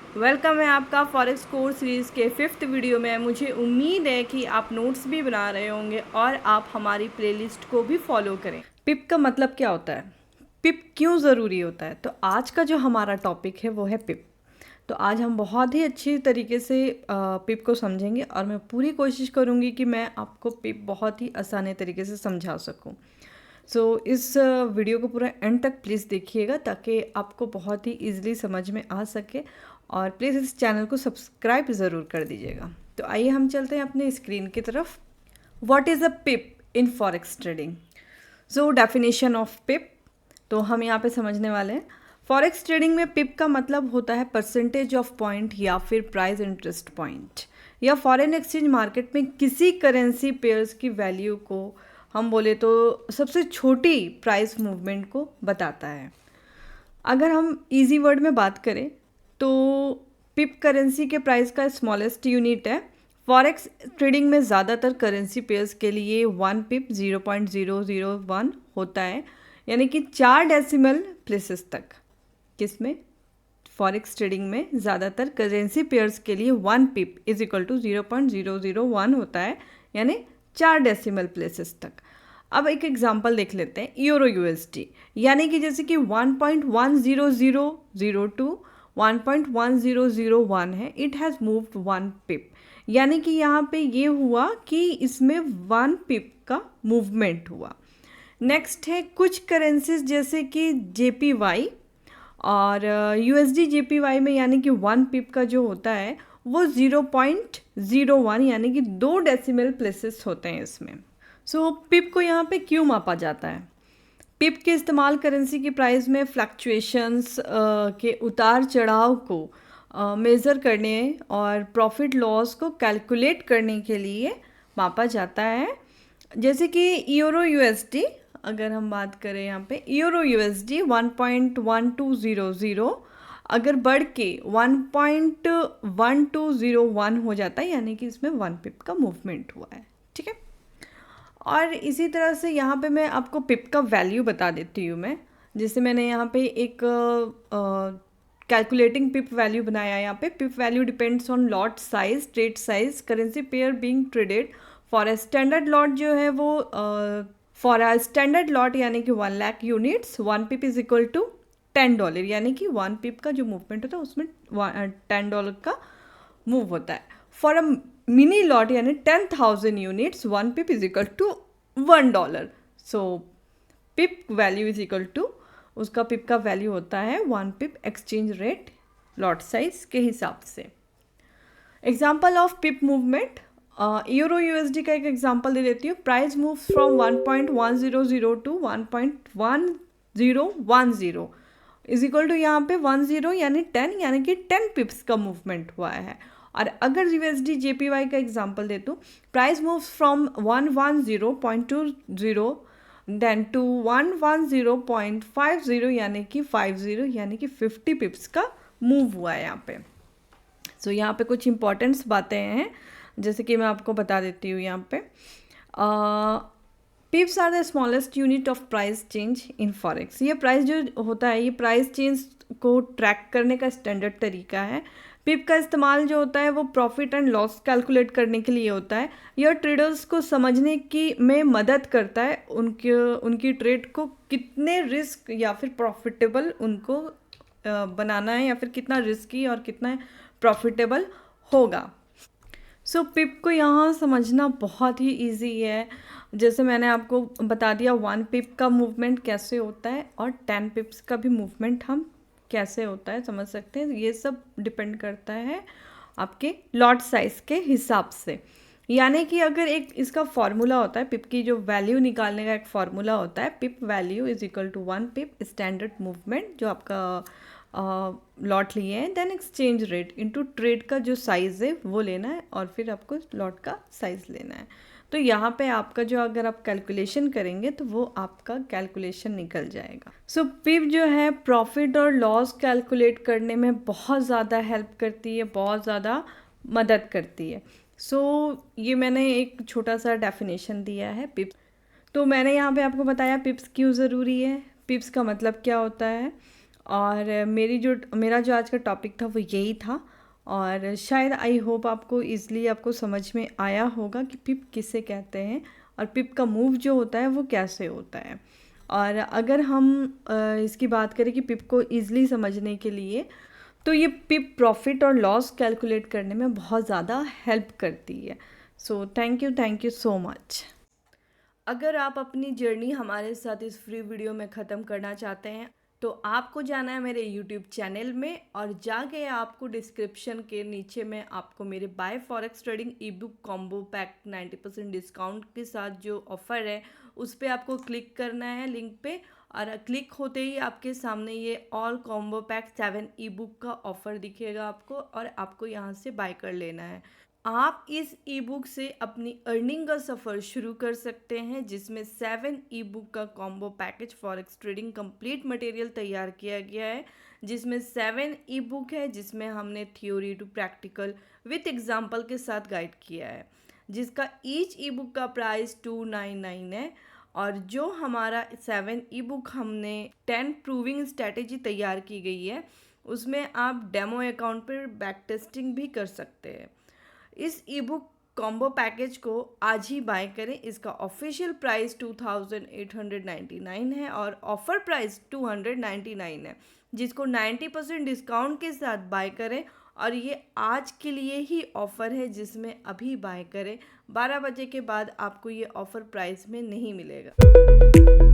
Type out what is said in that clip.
Welcome है आपका forex course series के 5th वीडियो में। मुझे उम्मीद है कि आप नोट्स भी बना रहे होंगे और आप हमारी प्लेलिस्ट को भी फॉलो करें। पिप का मतलब क्या होता है, पिप क्यों ज़रूरी होता है, तो आज का जो हमारा टॉपिक है वो है पिप। तो आज हम बहुत ही अच्छी तरीके से पिप को समझेंगे और मैं पूरी कोशिश करूँगी कि मैं आपको पिप बहुत ही आसानी तरीके से समझा सकूँ। इस वीडियो को पूरा एंड तक प्लीज़ देखिएगा ताकि आपको बहुत ही ईजिली समझ में आ सके, और प्लीज़ इस चैनल को सब्सक्राइब ज़रूर कर दीजिएगा। तो आइए हम चलते हैं अपने स्क्रीन की तरफ। What is a pip in forex trading? Definition of pip तो हम यहाँ पे समझने वाले हैं। फॉरेक्स ट्रेडिंग में पिप का मतलब होता है परसेंटेज ऑफ पॉइंट या फिर प्राइस इंटरेस्ट पॉइंट, या फॉरेन एक्सचेंज मार्केट में किसी करेंसी पेयर्स की वैल्यू को हम बोले तो सबसे छोटी प्राइस मूवमेंट को बताता है। अगर हम इजी वर्ड में बात करें तो पिप करेंसी के प्राइस का स्मॉलेस्ट यूनिट है। फॉरेक्स ट्रेडिंग में ज़्यादातर करेंसी पेयर्स के लिए 1 पिप 0.001 होता है, यानी कि 4 डेसिमल प्लेसेस तक। किसमें? फॉरेक्स ट्रेडिंग में ज़्यादातर करेंसी पेयर्स के लिए 1 पिप इज इक्वल टू 0.001 होता है, यानी 4 डेसिमल प्लेसेस तक। अब एक एग्जांपल देख लेते हैं, यूरो यूएसडी, यानी कि जैसे कि 1.10002 1.1001 है, इट हैज़ मूव्ड 1 पिप, यानी कि यहाँ पे ये हुआ कि इसमें 1 पिप का मूवमेंट हुआ। नेक्स्ट है कुछ करेंसीज जैसे कि जेपीवाई और यूएसडी जेपीवाई में, यानी कि 1 पिप का जो होता है वो 0.01 यानी कि 2 डेसिमल प्लेसेस होते हैं इसमें। पिप को यहाँ पे क्यों मापा जाता है? पिप के इस्तेमाल करेंसी की प्राइस में फ्लक्चुएशंस के उतार चढ़ाव को मेज़र करने और प्रॉफिट लॉस को कैलकुलेट करने के लिए मापा जाता है। जैसे कि यूरो यूएसडी, अगर हम बात करें यहाँ पे यूरो यूएसडी 1.1200 अगर बढ़ के 1.1201 हो जाता है, यानी कि इसमें 1 पिप का मूवमेंट हुआ है। ठीक है, और इसी तरह से यहाँ पे मैं आपको पिप का वैल्यू बता देती हूँ मैं। जैसे मैंने यहाँ पे एक कैलकुलेटिंग पिप वैल्यू बनाया है। यहाँ पे pip value depends on lot size, trade size, currency pair being traded. For a standard lot जो है वो फॉर अ स्टैंडर्ड लॉट यानी कि 1 lakh units 1 pip is equal to $10, यानी कि 1 पिप का जो मूवमेंट होता है उसमें $10 का मूव होता है। फॉर अ मिनी लॉट यानी 10,000 units 1 pip is equal to $1। Pip value is equal to, उसका पिप का वैल्यू होता है 1 pip exchange rate lot size के हिसाब से। Example of pip movement, euro USD का एक एग्जाम्पल दे देती हूँ। Price move from 1.1002 to 1.1010 is equal to, यहाँ पे 10 यानी 10, यानी कि 10 पिप्स का मूवमेंट हुआ है। और अगर यूएसडी जेपीवाई का एग्जांपल दे दूँ, price moves from 110.20 then to 110.50 यानी कि 50, यानी कि 50 पिप्स का मूव हुआ है यहाँ पे। यहाँ पे कुछ इंपॉर्टेंट्स बातें हैं, जैसे कि मैं आपको बता देती हूँ यहाँ पे। Pips are the smallest unit of price change in forex. ये प्राइस जो होता है, ये प्राइस चेंज को ट्रैक करने का स्टैंडर्ड तरीका है। पिप का इस्तेमाल जो होता है वो प्रॉफिट एंड लॉस कैलकुलेट करने के लिए होता है। यह ट्रेडर्स को समझने की में मदद करता है उनकी ट्रेड को कितने रिस्क या फिर प्रॉफिटेबल उनको बनाना है, या फिर कितना रिस्की और कितना प्रॉफिटेबल होगा। पिप को यहाँ समझना बहुत ही इजी है। जैसे मैंने आपको बता दिया 1 पिप का मूवमेंट कैसे होता है और 10 पिप्स का भी मूवमेंट हम कैसे होता है समझ सकते हैं। ये सब डिपेंड करता है आपके लॉट साइज के हिसाब से। यानी कि अगर एक इसका फॉर्मूला होता है, पिप की जो वैल्यू निकालने का एक फॉर्मूला होता है, pip value is equal to 1 pip standard movement जो आपका लॉट लिए हैं, then exchange rate into trade का जो साइज़ है वो लेना है, और फिर आपको लॉट का साइज़ लेना है। तो यहाँ पे आपका जो अगर आप कैलकुलेशन करेंगे तो वो आपका कैलकुलेशन निकल जाएगा। पिप जो है प्रॉफिट और लॉस कैलकुलेट करने में बहुत ज़्यादा हेल्प करती है, बहुत ज़्यादा मदद करती है। ये मैंने एक छोटा सा डेफिनेशन दिया है पिप। तो मैंने यहाँ पे आपको बताया पिप्स क्यों ज़रूरी है, पिप्स का मतलब क्या होता है, और मेरा जो आज का टॉपिक था वो यही था। और शायद आई होप आपको ईज़िली आपको समझ में आया होगा कि पिप किसे कहते हैं और पिप का मूव जो होता है वो कैसे होता है। और अगर हम इसकी बात करें कि पिप को ईज़िली समझने के लिए, तो ये पिप प्रॉफिट और लॉस कैलकुलेट करने में बहुत ज़्यादा हेल्प करती है। So thank you so much. अगर आप अपनी जर्नी हमारे साथ इस फ्री वीडियो में ख़त्म करना चाहते हैं तो आपको जाना है मेरे यूट्यूब चैनल में, और जाके आपको डिस्क्रिप्शन के नीचे में आपको मेरे buy forex trading ebook combo pack 90% discount के साथ जो ऑफ़र है उस पर आपको क्लिक करना है लिंक पे। और क्लिक होते ही आपके सामने ये ऑल कॉम्बो पैक 7 ई बुक का ऑफ़र दिखेगा आपको, और आपको यहाँ से बाय कर लेना है। आप इस ई बुक से अपनी अर्निंग का सफ़र शुरू कर सकते हैं, जिसमें 7 ई बुक का combo package forex trading complete material तैयार किया गया है, जिसमें 7 ई बुक है, जिसमें हमने theory to practical with example के साथ गाइड किया है, जिसका ईच ई बुक का प्राइस 299 है। और जो हमारा 7 ई बुक हमने 10 प्रूविंग स्ट्रैटेजी तैयार की गई है, उसमें आप डेमो अकाउंट पर बैक टेस्टिंग भी कर सकते हैं। इस ई बुक कॉम्बो पैकेज को आज ही बाय करें। इसका ऑफिशियल प्राइस 2899 है और ऑफ़र प्राइस 299 है, जिसको 90% डिस्काउंट के साथ बाय करें। और ये आज के लिए ही ऑफ़र है, जिसमें अभी बाय करें। 12 बजे के बाद आपको ये ऑफ़र प्राइस में नहीं मिलेगा।